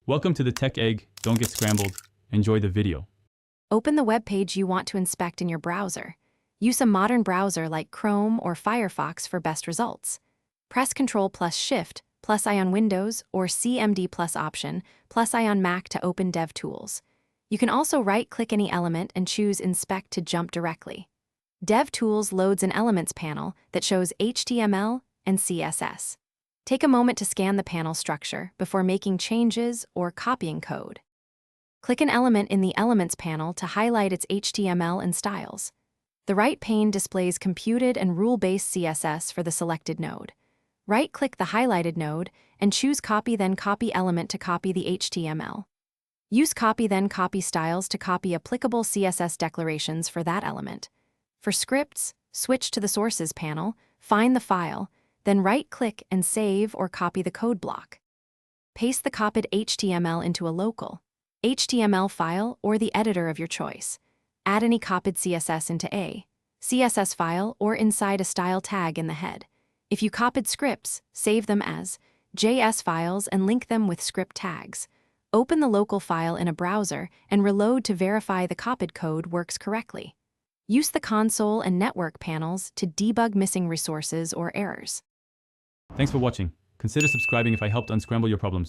Welcome to the Tech Egg. Don't get scrambled. Enjoy the video. Open the web page you want to inspect in your browser. Use a modern browser like Chrome or Firefox for best results. Press Ctrl+Shift+I on Windows or Command+Option+I on Mac to open DevTools. You can also right-click any element and choose Inspect to jump directly. DevTools loads an Elements panel that shows HTML and CSS. Take a moment to scan the panel structure before making changes or copying code. Click an element in the Elements panel to highlight its HTML and styles. The right pane displays computed and rule-based CSS for the selected node. Right-click the highlighted node and choose Copy then Copy Element to copy the HTML. Use Copy then Copy Styles to copy applicable CSS declarations for that element. For scripts, switch to the Sources panel, find the file, then right-click and save or copy the code block. Paste the copied HTML into a local HTML file or the editor of your choice. Add any copied CSS into a CSS file or inside a style tag in the head. If you copied scripts, save them as JS files and link them with script tags. Open the local file in a browser and reload to verify the copied code works correctly. Use the console and network panels to debug missing resources or errors. Thanks for watching. Consider subscribing if I helped unscramble your problems.